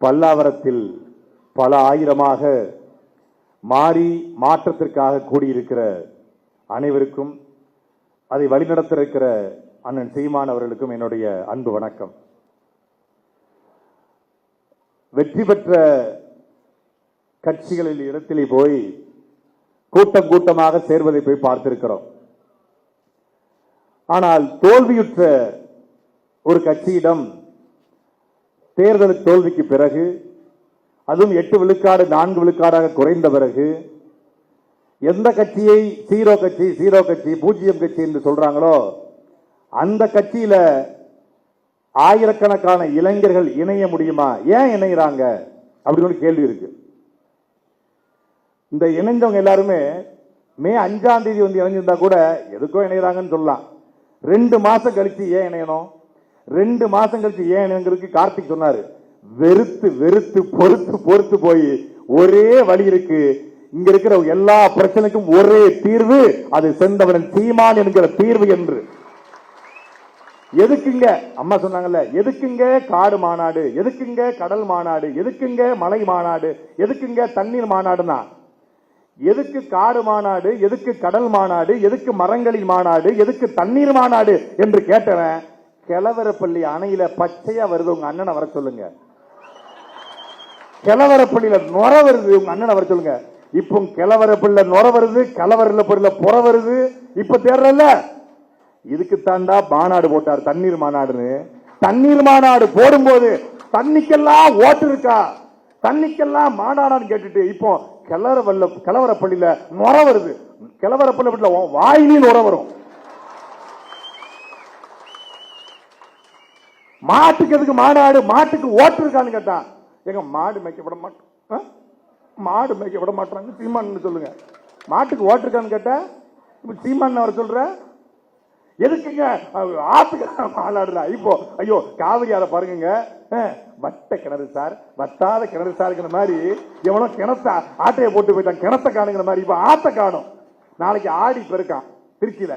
பல்லாவரத்தில் பல ஆயிரமாக மாறி மாற்றத்திற்காக கூடியிருக்கிற அனைவருக்கும், அதை வழிநடத்த இருக்கிற அண்ணன் சீமான் அவர்களுக்கும் என்னுடைய அன்பு வணக்கம். வெற்றி பெற்ற கட்சிகளில் இடத்திலே போய் கூட்டம் கூட்டமாக சேர்வதை போய் பார்த்திருக்கிறோம். ஆனால் தோல்வியுற்ற ஒரு கட்சியிடம் தேர்தல் தோல்விக்கு பிறகு, அதுவும் 8 விழுக்காடு 4 விழுக்காடாக குறைந்த பிறகு, எந்த கட்சியை ஜீரோ கட்சி, பூஜ்ஜியம் கட்சி என்று சொல்றாங்களோ அந்த கட்சியில ஆயிரக்கணக்கான இளைஞர்கள் இணைய முடியுமா? ஏன் இணைகிறாங்க அப்படின்னு ஒரு கேள்வி இருக்கு. இந்த இணைந்தவங்க எல்லாருமே மே 5ஆம் தேதி வந்து இணைஞ்சிருந்தா கூட எதுக்கோ இணைகிறாங்கன்னு சொல்லலாம். 2 மாசம் கழிச்சு ஏன் இணையணும்? 2 மாசம் கழிச்சு ஏன் இணைங்கிறதுக்கு கார்த்திக் சொன்னாரு, வெறுத்து வெறுத்து பொறுத்து பொறுத்து போய் ஒரே வழி இருக்கு, இங்க இருக்கிற எல்லா பிரச்சனைக்கும் ஒரே தீர்வு, அது செந்தவன் சீமான் என்கிற தீர்வு என்று. எதுக்குங்க அம்மா சொன்னாங்கல்ல, எதுக்குங்க காடு மாநாடு, எதுக்குங்க கடல் மாநாடு, எதுக்குங்க மலை மாநாடு, எதுக்குங்க தண்ணீர் மாநாடுனா, எதுக்கு காடு மாநாடு, எதுக்கு கடல் மாநாடு, எதுக்கு மரங்களின் மாநாடு, எதுக்கு தண்ணீர் மாநாடு என்று கேட்டவன், கிளவரப்பள்ளி அணையில பச்சையா வருது உங்க அண்ணனை வர சொல்லுங்க. கிளவரப்பள்ளியில நுர வருது உங்க அண்ணனை வர சொல்லுங்க. இப்போ கிளவரப்பள்ளியில நுர வருது, கலவரில் பொருள புற வருது. இப்ப தேர்தல்ல இதுக்கு தாண்டா மாநாடு போட்டார், தண்ணீர் மாநாடுன்னு. தண்ணீர் மாநாடு போடும்போது தண்ணிக்கெல்லாம் ஓட்டு இருக்கா, தண்ணிக்கெல்லாம் மாநாடான்னு கேட்டுட்டு இப்போ கிளவரப்பள்ளியில நுர வருது. கிளவரப்பள்ளி வாயிலையும் நுர வரும். மாட்டுக்கு எதுக்கு மாநாடு? மாட்டுக்கு ஓட்டு இருக்கான்னு கேட்டா, எங்க மாடு மேய்க்கப்பட மாட்டோம், மாடு மேய்க்கப்பட மாட்டாங்க சீமான் சொல்லுங்க. மாட்டுக்கு ஓட்டு இருக்கான்னு கேட்டா இப்ப சீமான் அவர் சொல்ற, எதுக்குங்க ஆத்துக்கு மாநாடுறா? இப்போ ஐயோ காவிரி அதை பாருங்க, வட்ட கிணறு சார், வட்டாத கிணறு சாருங்கிற மாதிரி எவனோ கிணத்த ஆட்டையை போட்டு போயிட்டான், கிணத்த காணுங்கிற மாதிரி இப்ப ஆத்த காணும். நாளைக்கு ஆடி பெருக்கான் திருச்சியில.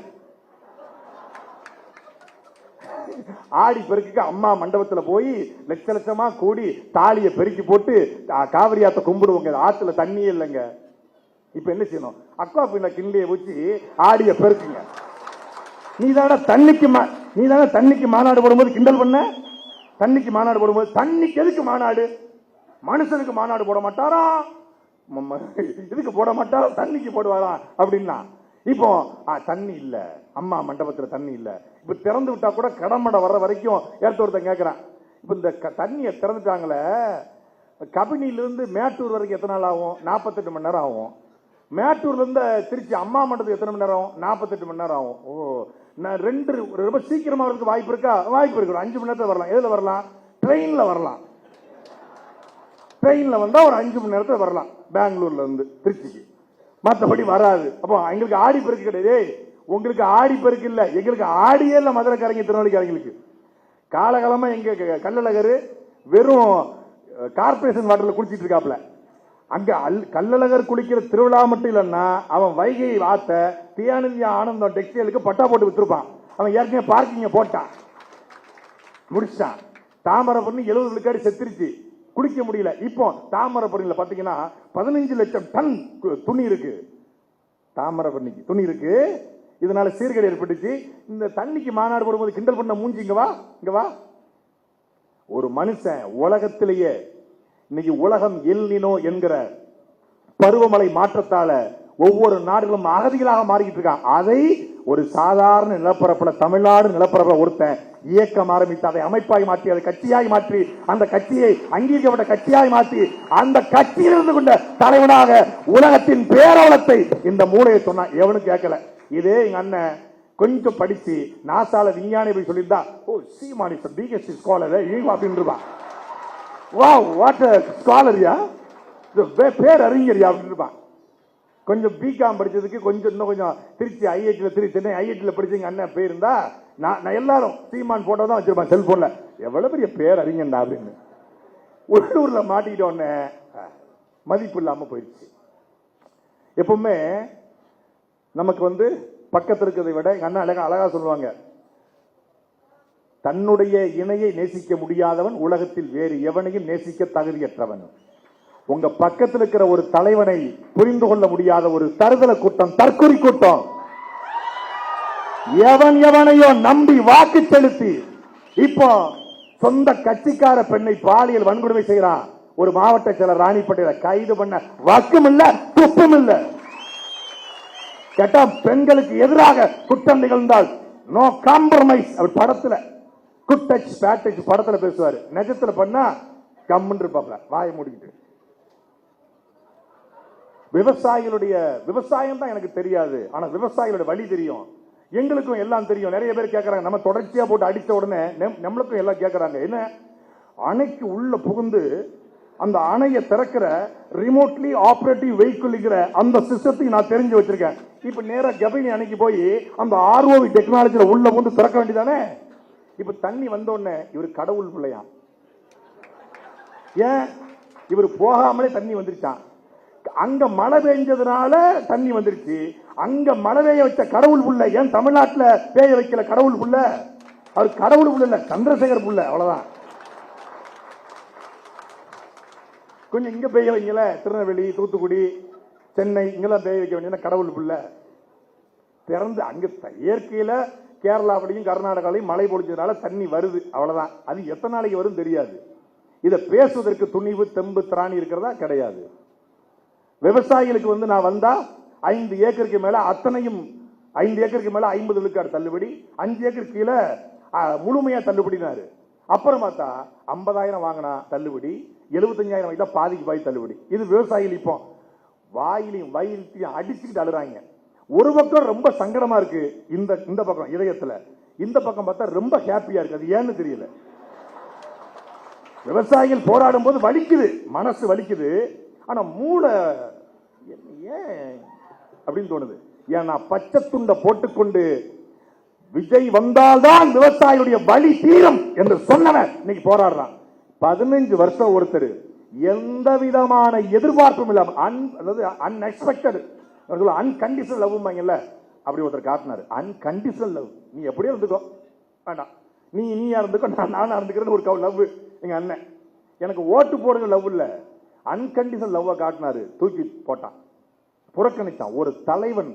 ஆடி பெருக்குக்கு அம்மா மண்டபத்துல போய் லட்ச லட்சமா கூடி தாலியை பெருக்கி போட்டு காவிரி ஆத்த கும்பிடுவோங்க. ஆத்துல தண்ணியே இல்லைங்க. இப்ப என்ன செய்யணும்? அக்கா பின்ன கிண்டியை வச்சு ஆடிய பெருக்குங்க. நீதான தண்ணிக்கு மாநாடு போடும்போது கிண்டல் பண்ண, தண்ணிக்கு மாநாடு போடும்போது, தண்ணிக்கு எதுக்கு மாநாடு? மனுஷனுக்கு மாநாடு போட மாட்டாரா? இதுக்கு போட மாட்டாரா? தண்ணிக்கு போடுவாரா அப்படின்னா, இப்போ தண்ணி இல்ல, அம்மா மண்டபத்துல தண்ணி இல்ல. இப்ப திறந்து விட்டா கூட கடமடை வர்ற வரைக்கும் ஒருத்தன் கேட்கிறான். இப்ப இந்த தண்ணியை திறந்துட்டாங்களே, கபினிலிருந்து மேட்டூர் வரைக்கும் எத்தனை நாள் ஆகும்? 48 மணி நேரம் ஆகும். மேட்டூர்ல இருந்து திருச்சி அம்மா மண்டபத்துக்கு எத்தனை மணி நேரம்? 48 மணி நேரம் ஆகும். ஓ, நான் ரொம்ப சீக்கிரமா வரதுக்கு வாய்ப்பு இருக்கா? வாய்ப்பு இருக்கு. 5 மணி நேரத்துல வரலாம். எதுல வரலாம்? ட்ரெயின்ல வரலாம். ட்ரெயின்ல வந்தா ஒரு 5 மணி நேரத்துல வரலாம் பெங்களூர்ல இருந்து திருச்சிக்கு. மற்றபடி வராது. அப்போ எங்களுக்கு ஆடி பெருக்கு கிடையாது. உங்களுக்கு ஆடி பெருக்கு இல்ல, எங்களுக்கு ஆடியே இல்ல. மதுரைக்காரங்க திருநெல்வேலிக்காரங்களுக்கு காலகாலமா எங்க கள்ளழகர் வெறும் கார்பரேஷன் வாட்டர்ல குளிச்சிட்டு இருக்காப்ல. அங்க கள்ளழகர் குளிக்கிற திருவிழா மட்டும் இல்லைன்னா அவன் வைகை ஆத்த தியானந்தி ஆனந்தம் டெக்ஸ்டைலுக்கு பட்டா போட்டு வித்துருப்பான். அவன் ஏற்கனவே பார்க்கிங்க போட்டான், முடிச்சான். தாமரைப்பரணி 70 விழுக்காடு செத்துருச்சு, குளிக்க முடியல. இப்போ தாமரைப்பரணியில பாத்தீங்கன்னா 15 லட்சம் டன் துணி இருக்கு. தாமரைப்பரணிக்கு துணி இருக்கு. இதனால சீர்கேடு ஏற்பட்டுச்சு. இந்த தண்ணிக்கு மாநாடு போடும்போது கிண்டல் பண்ண மூஞ்சி இங்க வா. ஒரு மனுஷன் உலகத்திலேயே இன்னைக்கு உலகம் எல்னினோ என்கிற பருவமழை மாற்றத்தால ஒவ்வொரு நாடுகளும் அகதிகளாக மாறிக்கிட்டு இருக்கான். அதை ஒரு சாதாரண நிலப்பரப்புல, தமிழ்நாடு நிலப்பரப்புல ஒருத்தன் இயக்கம் ஆரம்பித்து அதை அமைப்பாய் மாற்றி, அதை கட்சியாய் மாற்றி, அந்த கட்சியை அங்கீகரிக்கப்பட்ட கட்சியாய் மாற்றி, அந்த கட்சியில் இருந்து கொண்ட தலைவனாக உலகத்தின் பேரவலத்தை இந்த மூளையை சொன்னா எவனும் கேட்கல. இதே எங்க அண்ணன் கொஞ்சம் படிச்சு நாசால விஞ்ஞானி போய் சொல்லியிருந்தா, ஓ சீமான் இஸ் தி பிகெஸ்ட் ஸ்காலர் அப்படின்றான். வாவ் வாட் எ ஸ்காலரியா, பேர் அறிஞரியா அப்படின்னு. கொஞ்சம் பிகாம் படிச்சதுக்கு இன்னும் கொஞ்சம் திருச்சி ஐஐடியில் சென்னை ஐஐடியில் படிச்சவங்க அண்ணன் பேர் இருந்தா நான் எல்லாரும் சீமான் போட்டோ தான் வச்சிருப்பேன் செல்போன்ல. எவ்வளவு பெரிய பேர் அறிஞண்டா அப்படின்னு. உள்ளூர்ல மாட்டிக்கிட்டோன்னு மதிப்பு இல்லாம போயிடுச்சு. எப்பவுமே நமக்கு பக்கத்தில் இருக்கிறதை விட எங்க அண்ணா அழகா சொல்லுவாங்க, தன்னுடைய இணையை நேசிக்க முடியாதவன் உலகத்தில் வேறு எவனையும் நேசிக்க தகுதியற்றவன். உங்க பக்கத்தில் இருக்கிற ஒரு தலைவனை புரிந்து கொள்ள முடியாத ஒரு தருதல கூட்டம், தற்கொலை கூட்டம். எவன் எவனையோ நம்பி வாக்கு செலுத்தி இப்போ சொந்த கட்சிக்கார பெண்ணை பாலியல் வன்கொடுமை செய்யறான். ஒரு மாவட்ட செயலர் ராணிப்பேட்டையில கைது பண்ண வக்கும் இல்ல, துப்பும் இல்ல. கேட்டா பெண்களுக்கு எதிராக குற்றம் நிகழ்ந்தால் நோ காம்ப்ரமைஸ். அவர் படத்துல குட் டச் பேட் டச் படத்துல பேசுவாரு, நிஜத்துல பண்ணா கம்முன்னு இருப்பாப்ல வாயை மூடிக்கிட்டு. விவசாயிகளுடைய விவசாயம் தான் எனக்கு தெரியாது, ஆனா விவசாயிகளுடைய வழி தெரியும். எங்களுக்கும் எல்லாம் தெரியும். நிறைய பேர் கேட்கறாங்க, நம்ம தொடர்ச்சியா போட்டு அடிச்ச உடனே நம்மளுக்கும் எல்லாம் கேட்கறாங்க, என்ன அணைக்கு உள்ள புகுந்து அந்த அணையை திறக்கிற ரிமோட்லி ஆபரேட்டிவ் வெஹிக்கிள்ங்கிற அந்த சிஸ்டத்தையும் நான் தெரிஞ்சு வச்சிருக்கேன். இப்ப நேரா கபினி அணைக்கு போய் அந்த ஆர்ஓவி டெக்னாலஜில உள்ள கொண்டு திறக்க வேண்டியதானே. இப்ப தண்ணி வந்த உடனே இவர் கடவுள் பிள்ளையா? ஏன் இவர் போகாமலே தண்ணி வந்துருச்சான். அங்க மழை பெஞ்சதுனால தண்ணி வந்துருச்சு. அங்க மழை பெய்ய வச்ச கடவுள் புள்ள. ஏன் தமிழ்நாட்டில் பெய்ய வைக்கல கடவுள் புள்ள? அவர் கடவுள் புள்ள இல்ல, சந்திரசேகர் புள்ள, அவ்வளவுதான். கொஞ்சம் இங்க பெய்ய வைக்கல, திருநெல்வேலி, தூத்துக்குடி, சென்னை இங்கெல்லாம் பெய்ய வைக்க வேண்டிய கடவுள் புள்ள. பிறந்து அங்க இயற்கையில கேரளாவிலையும் கர்நாடகாவிலையும் மழை பொழிச்சதுனால தண்ணி வருது, அவ்வளவுதான். அது எத்தனை நாளைக்கு வரும் தெரியாது. இதை பேசுவதற்கு துணிவு தெம்பு திராணி இருக்கிறதா? கிடையாது. விவசாயிகளுக்கு வந்து நான் வந்தா 5 ஏக்கருக்கு மேல அத்தனையும் 5 ஏக்கருக்கு மேல 50 விழுக்காடு தள்ளுபடி, 5 ஏக்கர் கீழே முழுமையா தள்ளுபடினாரு. அப்புறம் பார்த்தா 50,000 வாங்கினா தள்ளுபடி, 75,000 வாங்கிட்டா பாதிக்கு பாதி தள்ளுபடி. இது விவசாயிகள் இப்போ வாயிலையும் வயிற்றையும் அடிச்சுக்கிட்டு அழுறாங்க. ஒரு பக்கம் ரொம்ப சங்கடமா இருக்கு, இந்த பக்கம் இதயத்துல, இந்த பக்கம் பார்த்தா ரொம்ப ஹாப்பியா இருக்கு. அது ஏன்னு தெரியல. விவசாயிகள் போராடும் போது வலிக்குது, மனசு வலிக்குது, ஆனா மூளை ஏன் அப்படின்னு தோணுது. ஏன்னா பச்சை துண்டை போட்டுக்கொண்டு விஜய் வந்தால்தான் விவசாயியுடைய வலி தீரும் என்று சொன்னவன் இன்னைக்கு போராடுறான். 15 வருஷம் ஒருத்தர் எந்த விதமான எதிர்பார்ப்பும் இல்லாம அன்எக்ஸ்பெக்டட் அன்கண்டிஷனல் லவ் அப்படி ஒருத்தர் காட்டினாரு. அன்கண்டிஷனல் லவ், நீ எப்படியே இருந்துக்கோ, வேண்டாம் நீயா இருந்துக்கோ, நானா இருந்துக்கிறது ஒரு லவ். எங்க அண்ணன் எனக்கு ஓட்டு போடுங்க லவ் இல்ல, அன்கண்டிஷனல் லவ் காட்டினாரு. தூக்கி போட்டான், புறக்கணிச்சான். ஒரு தலைவன்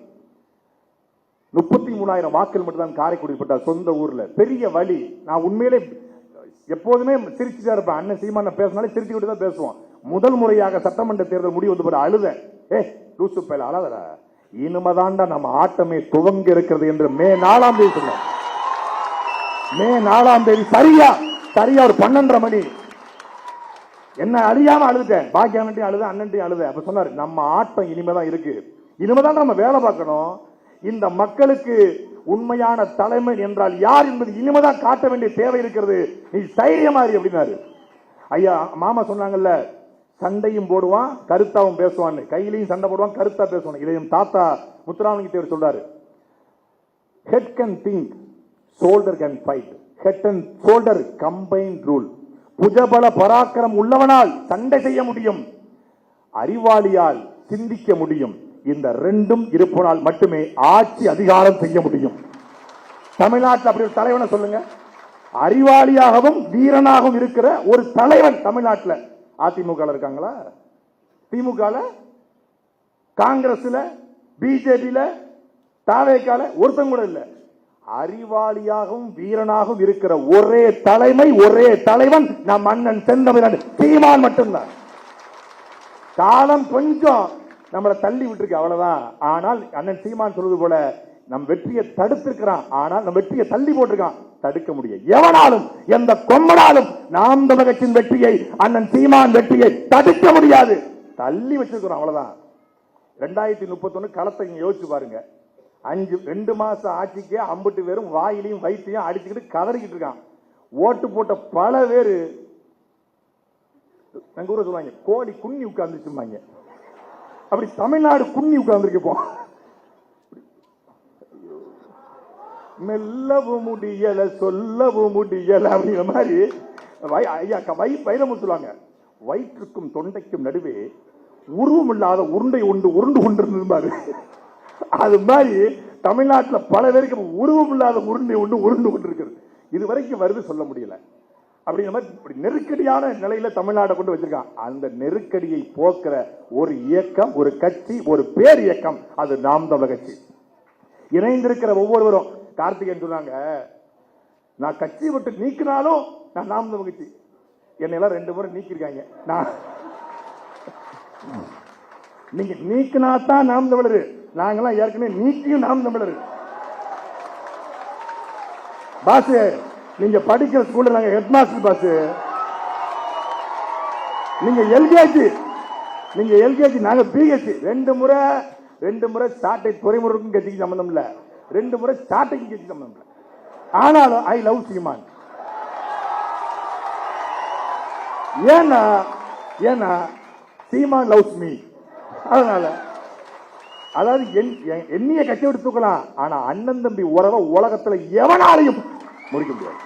33,000 வாக்கள் மட்டும் தான் காரைக்குடி போட்டார், சொந்த ஊர்ல. பெரிய வழி. நான் உண்மையிலே எப்போதுமே சிரிச்சுதான் இருப்பேன். அண்ணன் சீமான பேசினாலே சிரிச்சுக்கிட்டு தான் பேசுவோம். முதல் முறையாக சட்டமன்ற தேர்தல் முடிவு வந்து போற அழுத, லூசு பையில அழாதர, இனிமதாண்டா நம்ம ஆட்டமே துவங்க இருக்கிறது என்று மே 4ஆம் தேதி சொன்னார். மே 4ஆம் தேதி சரியா ஒரு 12:30 மணி என்ன அறியாம அழுதுட்டேன். பாக்கி அண்ணன்ட்டையும் அழுத, அண்ணன்ட்டையும் அழுத. அப்ப சொன்னாரு, நம்ம ஆட்டம் இனிமேதான் இருக்கு, இனிமேதான் நம்ம வேலை பார்க்கணும். இந்த மக்களுக்கு உண்மையான தலைமை என்றால் யார் என்பது இனிமேதான் காட்ட வேண்டிய தேவை இருக்கிறது. நீ தைரியமா இரு அப்படின்னாரு. ஐயா மாமா சொன்னாங்கல்ல, சண்டையும் போடுவான் கருத்தாவும் பேசுவான்னு. கையிலையும் சண்டை போடுவான், கருத்தா பேசுவான். இதையும் தாத்தா முத்துராமலிங்க தேவர் சொல்றாரு. Head can think, shoulder can fight. Head and shoulder combined rule. புஜபல பராக்கிரம் உள்ளவனால் சண்டை செய்ய முடியும், அறிவாளியால் சிந்திக்க முடியும். இந்த ரெண்டும் இருப்பதால் மட்டுமே ஆட்சி அதிகாரம் செய்ய முடியும். தமிழ்நாட்டில் அப்படி ஒரு தலைவனை சொல்லுங்க. அறிவாளியாகவும் வீரனாகவும் இருக்கிற ஒரு தலைவன் தமிழ்நாட்டில் அதிமுக இருக்காங்களா? திமுக, காங்கிரஸ்ல, பிஜேபியில, தாவேக்கால ஒருத்தன் கூட இல்ல. அறிவாளியாகவும் வீரனாகவும் இருக்கிற ஒரே தலைமை, ஒரே தலைவன் நம் அண்ணன் செந்தமிழன் சீமான் மட்டும்தான். காலம் கொஞ்சம் நம்மளை தள்ளி விட்டுருக்கு, அவ்வளவுதான். ஆனால் அண்ணன் சீமான் சொல்வது போல நம் வெற்றியை தடுத்திருக்கிறான், ஆனால் நம் வெற்றியை தள்ளி போட்டிருக்கான். தடுக்க முடியும் எவனாலும், எந்த கொம்பனாலும் நாம் தமிழகத்தின் வெற்றியை, அண்ணன் சீமான் வெற்றியை தடுக்க முடியாது. தள்ளி வச்சிருக்கிறோம், அவ்வளவுதான். 2031 களத்தை யோசிச்சு பாருங்க. 2 மாசம் ஆட்சிக்கு 50 பேரும் வாயிலையும் வயிற்றையும் அடிச்சுக்கிட்டு கதறிக்கிட்டு இருக்கான். ஓட்டு போட்ட பல பேரு எங்க ஊரை சொல்லுவாங்க, கோழி குன்னி உட்கார்ந்துச்சுமாங்க. அப்படி தமிழ்நாடு குன்னி உட்கார்ந்துருக்கு. மெல்லவும் முடியல, சொல்லவும் முடியல அப்படிங்கிற மாதிரி ஐயா வைரமுத்து சொல்லுவாங்க. வயிற்றுக்கும் தொண்டைக்கும் நடுவே உருவம் இல்லாத உருண்டை உருண்டு கொண்டிருந்தாரு. அது மாதிரி தமிழ்நாட்டில் பல பேருக்கு உருவம் இல்லாத உருண்டை உருண்டு கொண்டிருக்கிறது. இது வரைக்கும் வருது சொல்ல முடியல. அப்படிங்கிற மாதிரி நெருக்கடியான நிலையில தமிழ்நாட்டை கொண்டு வச்சிருக்கான். அந்த நெருக்கடியை போக்குற ஒரு இயக்கம், ஒரு கட்சி, ஒரு பேர் இயக்கம், அது நாம் தமிழர் கட்சி. இணைந்திருக்கிற ஒவ்வொருவரும் கார்த்திகேயன் சொன்னாங்க, நான் கட்சியை விட்டு நீக்கினாலும் நான் நாம் தமிழர் கட்சி. என்னெல்லாம் 2 முறை நீக்கிருக்காங்க. நான் நீங்க நீக்கினா தான் நாம் தமிழர். நாங்கெல்லாம் ஏற்கனவே நீக்கியும் நாம் தமிழர். பாசு, நீங்க படிக்கிற ஸ்கூல்ல நாங்க ஹெட் மாஸ்டர் பாசு. நீங்க எல்கேஜி, நாங்க பிஹெச்டி. 2 முறை சாட்டை துறைமுறைக்கும் கட்சிக்கு சம்பந்தம் இல்ல, 2 முறை சாட்டைக்கு கட்சி சம்பந்தம் இல்ல. ஆனாலும் ஐ லவ் சீமான். ஏன்னா சீமான் லவ்ஸ் மீ. அதனால அதாவது எண்ணிய கட்சி விட்டு தூக்கலாம், ஆனா அண்ணன் தம்பி உறவை உலகத்துல எவனாலையும் முடிக்க முடியாது.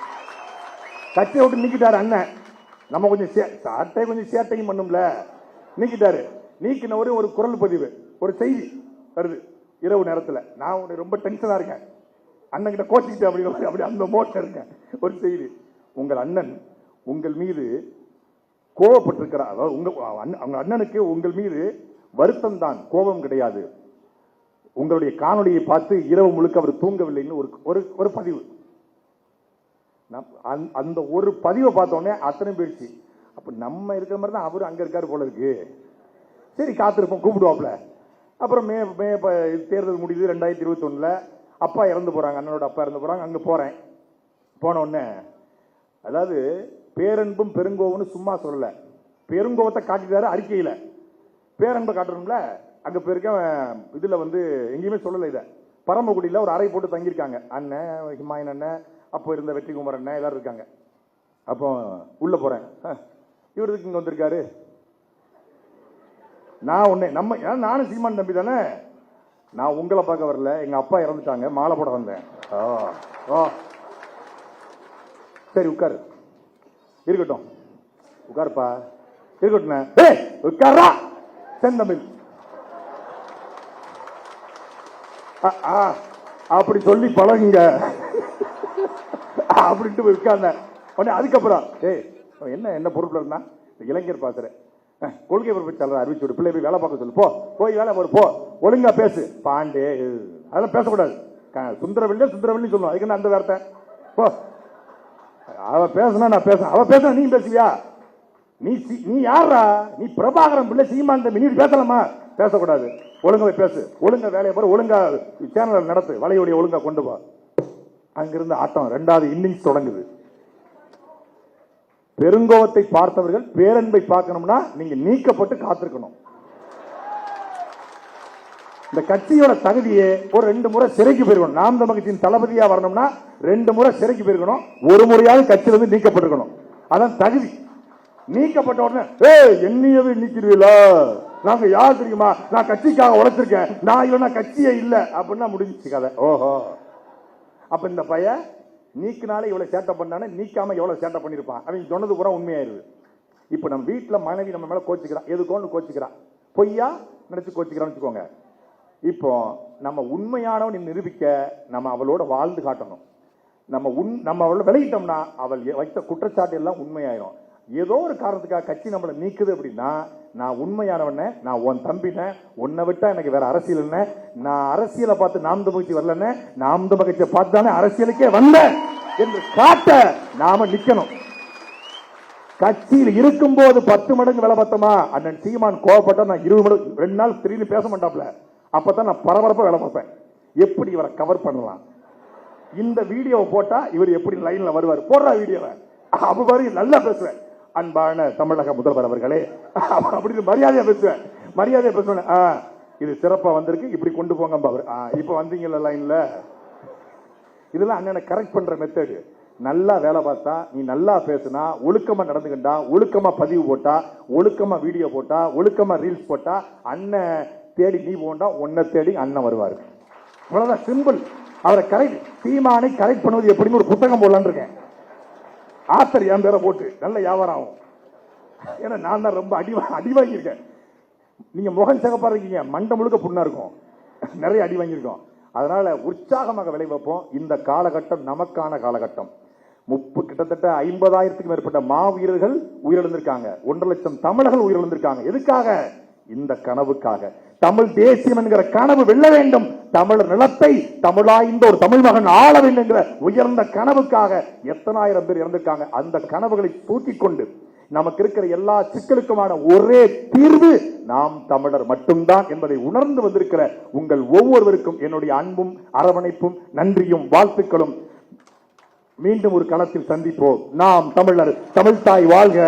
கட்சியை விட்டு நீக்கிட்டாரு அண்ணன். நம்ம கொஞ்சம் சேட்டையும் பண்ணும்ல, நீக்கிட்டாரு. நீக்கின ஒரு குரல் பதிவு, ஒரு செய்தி வருது இரவு நேரத்தில். நான் ரொம்ப டென்ஷனா இருக்கேன், அண்ணன் கிட்ட கோச்சிக்கிட்டேன் அப்படி அந்த மோட்ல இருக்கேன். ஒரு செய்தி, உங்கள் அண்ணன் உங்கள் மீது கோபப்பட்டிருக்கிறார். உங்க அண்ணனுக்கு உங்கள் மீது வருத்தம் தான், கோபம் கிடையாது. உங்களுடைய காணொலியை பார்த்து இரவு முழுக்க அவர் தூங்கவில்லைன்னு ஒரு பதிவு. அந்த ஒரு பதிவை பார்த்தோன்னே அத்தனை போயிடுச்சு. அப்ப நம்ம இருக்கிற மாதிரி தான் அவரு அங்க இருக்காரு போல இருக்கு. சரி காத்திருப்போம், கூப்பிடுவாப்ல. அப்புறம் தேர்தல் முடியுது 2021. அப்பா இறந்து போறாங்க, அண்ணனோட அப்பா இறந்து போறாங்க. அங்க போறேன். போன உடனே அதாவது பேரன்பும் பெருங்கோவம்னு சும்மா சொல்லல, பெருங்கோவத்தை காட்டிட்டாரு அறிக்கையில. பேரன்பை காட்டணும்ல, அங்க போயிருக்கேன். இதுல எங்கேயுமே சொல்லல. இத பரமக்குடியில ஒரு அறை போட்டு தங்கியிருக்காங்க. அண்ணன், ஹிமாயன் அண்ணன், அப்போ இருந்த வெற்றிகுமார் அண்ணன் எல்லாரும் இருக்காங்க. அப்போ உள்ள போறேன். இவருக்கு இங்க வந்திருக்காரு. நானும் சீமான் தம்பி தானே. நான் உங்களை பார்க்க வரல, எங்க அப்பா இறந்துட்டாங்க, மாலை போட வந்தேன். சரி உட்காரு. இருக்கட்டும், உட்காருப்பா. இருக்கட்டும், உட்காரா செந்தமிழ். அப்படி சொல்லி பழகுங்க அப்படின்ட்டு உட்கார்ந்த உடனே. அதுக்கப்புறம் என்ன பொறுப்புல இருந்தா, இளைஞர் பாக்குறேன், கொள்கை பொறுப்பு அறிவிச்சு விடு, பிள்ளை போய் வேலை பார்க்க சொல்லு, போய் வேலை போ, ஒழுங்கா பேசு. பாண்டே அதெல்லாம் பேசக்கூடாது. சுந்தரவெள்ளி சொல்லுவோம், அதுக்கு என்ன அந்த வார்த்தை? போ, அவ பேசுனா நான் பேச, அவ பேசுனா நீ பேசுவியா? நீ யாரா? நீ பிரபாகரன் பிள்ளை, சீமான் தம்பி, நீ பேசலாமா? பேசக்கூடாது. ஒழுங்கா பேசு, ஒழுங்கா வேலையை பாரு, ஒழுங்கா சேனல் நடத்து, வலையோடைய ஒழுங்கா கொண்டு போ. அங்கிருந்து ஆட்டம் 2வது இன்னிங்ஸ் தொடங்குது. பெருங்கோவத்தை பார்த்தவர்கள் பேரன்பை பார்க்கணும்னா நீங்க நீக்கப்பட்டு காத்திருக்கணும். இந்த கட்சியோட தகுதியே ஒரு 2 முறை சிறைக்கு போயிருக்கணும். நாம் தமிழர் கட்சியின் தளபதியா வரணும்னா 2 முறை சிறைக்கு போயிருக்கணும், ஒரு முறையாவது கட்சியிலிருந்து நீக்கப்பட்டிருக்கணும். அதான் தகுதி. நீக்கப்பட்ட உடனே எண்ணியவை நீக்கிறீங்களா? நாங்க யார் தெரியுமா? நான் கட்சிக்காக உழைச்சிருக்கேன், நான் இல்லைன்னா கட்சியே இல்லை அப்படின்னா முடிஞ்சிச்சு கதை. ஓஹோ, அப்ப இந்த பையன் நீக்கினாலே இவ்வளவு சேட்டை பண்ணானே, நீக்காம எவ்வளவு சேட்டை பண்ணிருப்பான். அவன் சொன்னது கூட உண்மையாயிருது. இப்ப நம்ம வீட்டுல மனைவி நம்ம மேல கோச்சுக்கிறான், எதுக்கோன்னு கோச்சுக்கிறான், பொய்யா நினைச்சு கோச்சுக்கிறான்னு வச்சுக்கோங்க. இப்போ நம்ம உண்மையானவன் நிரூபிக்க நம்ம அவளோட வாழ்ந்து காட்டணும். நம்ம அவளோட விலகிட்டோம்னா அவள் வைத்த குற்றச்சாட்டு எல்லாம் உண்மையாயிரும். ஏதோ ஒரு காரணத்துக்காக கட்சி நம்மளை நீக்குது அப்படின்னா, நான் உண்மையானவன, நான் உன் தம்பின, உன்னை விட்டா எனக்கு வேற அரசியல் என்ன, நான் அரசியலை பார்த்து நாம் தமிழ் கட்சி வரலன்னு, நாம் தமிழ் கட்சியை பார்த்து தானே அரசியலுக்கே வந்த என்று காட்ட நாம நிக்கணும். கட்சியில் இருக்கும் போது 10 மடங்கு வேலை பார்த்தோமா, அண்ணன் சீமான் கோவப்பட்டா நான் 20 மடங்கு 2 நாள் திடீர்னு பேச மாட்டாப்ல. அப்பதான் நான் பரபரப்பா வேலை பார்ப்பேன், எப்படி இவரை கவர் பண்ணலாம். இந்த வீடியோவை போட்டா இவர் எப்படி லைன்ல வருவார், போடுற வீடியோவை அப்ப நல்லா பேசுவேன். அன்பான தமிழக முதல்வர் அவர்களே அப்படின்னு மரியாதையா பேசுவேன். இது சிறப்பா வந்திருக்கு, இப்படி கொண்டு போங்க. இப்ப வந்தீங்கல்ல லைன்ல, இதெல்லாம் அண்ணனை கரெக்ட் பண்ற மெத்தடு. நல்லா வேலை பார்த்தா, நீ நல்லா பேசுனா, ஒழுக்கமா நடந்துக்கிட்டா, ஒழுக்கமா பதிவு போட்டா, ஒழுக்கமா வீடியோ போட்டா, ஒழுக்கமா ரீல்ஸ் போட்டா, அண்ணன் தேடி நீ போண்டா, உன்னை தேடி அண்ணன் வருவாரு. அவ்வளவுதான், சிம்பிள். அவரை கரெக்ட், சீமானை கரெக்ட் பண்ணுவது எப்படின்னு ஒரு புத்தகம் போடலான்னு இருக்கேன். ஆத்தர் என் பேரை போட்டு நல்ல வியாபாரம் ஆகும். ஏன்னா நான் தான் ரொம்ப அடி வாங்கியிருக்கேன். நீங்க முகம் சிகப்பா இருக்கீங்க, மண்டை முழுக்க புண்ணா இருக்கும், நிறைய அடி வாங்கியிருக்கோம். அதனால உற்சாகமாக விளை வைப்போம். இந்த காலகட்டம் நமக்கான காலகட்டம். கிட்டத்தட்ட 50,000க்கும் மேற்பட்ட மாவீரர்கள் உயிரிழந்திருக்காங்க. 1.5 லட்சம் தமிழர்கள் உயிரிழந்திருக்காங்க. எதுக்காக? இந்த கனவுக்காக. தமிழ் தேசியம் என்கிற கனவு வெல்ல வேண்டும், தமிழர் நிலத்தை தமிழாய்ந்த ஒரு தமிழ் மகன் ஆள வேண்டும் என்கிற உயர்ந்த கனவுக்காக எத்தனாயிரம் பேர் இறந்திருக்காங்க. அந்த கனவுகளை தூக்கிக் கொண்டு நமக்கு இருக்கிற எல்லா சிக்கலுக்குமான ஒரே தீர்வு நாம் தமிழர் மட்டும்தான் என்பதை உணர்ந்து வந்திருக்கிற உங்கள் ஒவ்வொருவருக்கும் என்னுடைய அன்பும் அரவணைப்பும் நன்றியும் வாழ்த்துக்களும். மீண்டும் ஒரு களத்தில் சந்திப்போம். நாம் தமிழர், தமிழ்தாய் வாழ்க.